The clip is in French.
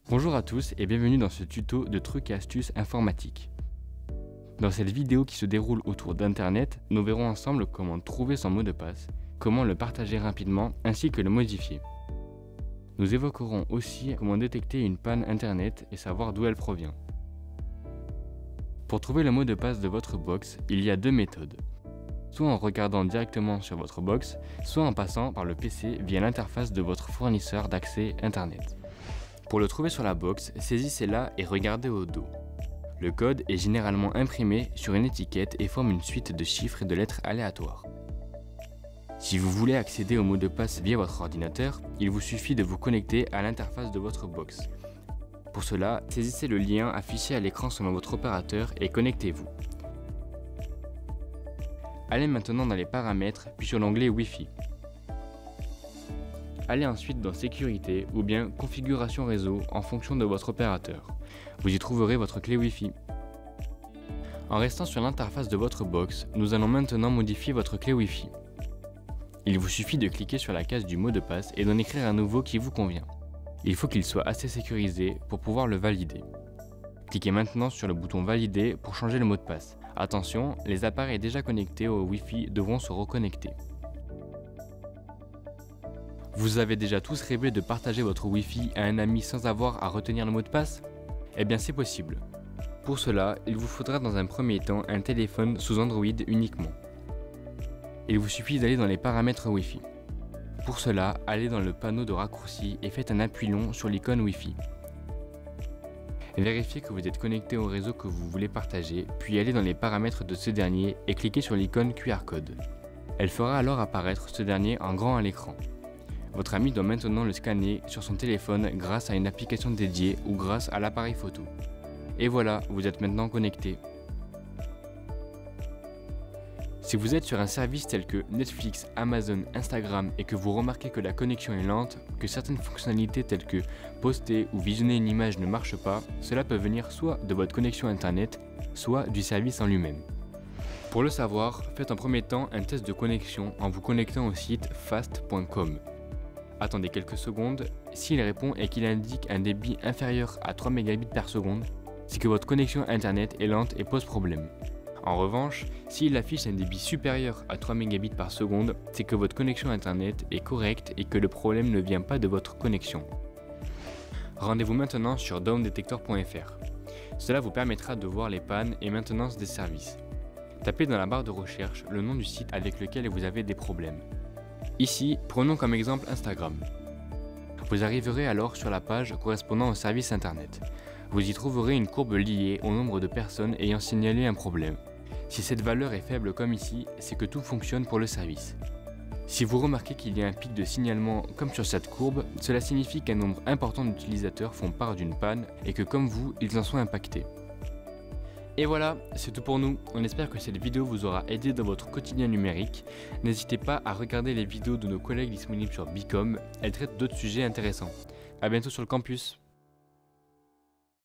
Bonjour à tous et bienvenue dans ce tuto de trucs et astuces informatiques. Dans cette vidéo qui se déroule autour d'Internet, nous verrons ensemble comment trouver son mot de passe, comment le partager rapidement ainsi que le modifier. Nous évoquerons aussi comment détecter une panne Internet et savoir d'où elle provient. Pour trouver le mot de passe de votre box, il y a deux méthodes. Soit en regardant directement sur votre box, soit en passant par le PC via l'interface de votre fournisseur d'accès Internet. Pour le trouver sur la box, saisissez-la et regardez au dos. Le code est généralement imprimé sur une étiquette et forme une suite de chiffres et de lettres aléatoires. Si vous voulez accéder au mot de passe via votre ordinateur, il vous suffit de vous connecter à l'interface de votre box. Pour cela, saisissez le lien affiché à l'écran selon votre opérateur et connectez-vous. Allez maintenant dans les paramètres, puis sur l'onglet Wi-Fi. Allez ensuite dans Sécurité ou bien Configuration réseau en fonction de votre opérateur. Vous y trouverez votre clé Wi-Fi. En restant sur l'interface de votre box, nous allons maintenant modifier votre clé Wi-Fi. Il vous suffit de cliquer sur la case du mot de passe et d'en écrire un nouveau qui vous convient. Il faut qu'il soit assez sécurisé pour pouvoir le valider. Cliquez maintenant sur le bouton Valider pour changer le mot de passe. Attention, les appareils déjà connectés au Wi-Fi devront se reconnecter. Vous avez déjà tous rêvé de partager votre Wi-Fi à un ami sans avoir à retenir le mot de passe? Eh bien c'est possible. Pour cela, il vous faudra dans un premier temps un téléphone sous Android uniquement. Il vous suffit d'aller dans les paramètres Wi-Fi. Pour cela, allez dans le panneau de raccourci et faites un appui long sur l'icône Wi-Fi. Vérifiez que vous êtes connecté au réseau que vous voulez partager, puis allez dans les paramètres de ce dernier et cliquez sur l'icône QR code. Elle fera alors apparaître ce dernier en grand à l'écran. Votre ami doit maintenant le scanner sur son téléphone grâce à une application dédiée ou grâce à l'appareil photo. Et voilà, vous êtes maintenant connecté. Si vous êtes sur un service tel que Netflix, Amazon, Instagram et que vous remarquez que la connexion est lente, que certaines fonctionnalités telles que poster ou visionner une image ne marchent pas, cela peut venir soit de votre connexion Internet, soit du service en lui-même. Pour le savoir, faites en premier temps un test de connexion en vous connectant au site fast.com. Attendez quelques secondes, s'il répond et qu'il indique un débit inférieur à 3 Mbps, c'est que votre connexion Internet est lente et pose problème. En revanche, s'il affiche un débit supérieur à 3 Mbps, c'est que votre connexion Internet est correcte et que le problème ne vient pas de votre connexion. Rendez-vous maintenant sur downdetector.fr. Cela vous permettra de voir les pannes et maintenance des services. Tapez dans la barre de recherche le nom du site avec lequel vous avez des problèmes. Ici, prenons comme exemple Instagram. Vous arriverez alors sur la page correspondant au service Internet. Vous y trouverez une courbe liée au nombre de personnes ayant signalé un problème. Si cette valeur est faible comme ici, c'est que tout fonctionne pour le service. Si vous remarquez qu'il y a un pic de signalement comme sur cette courbe, cela signifie qu'un nombre important d'utilisateurs font part d'une panne et que comme vous, ils en sont impactés. Et voilà, c'est tout pour nous. On espère que cette vidéo vous aura aidé dans votre quotidien numérique. N'hésitez pas à regarder les vidéos de nos collègues disponibles sur Bicom, elles traitent d'autres sujets intéressants. A bientôt sur le campus.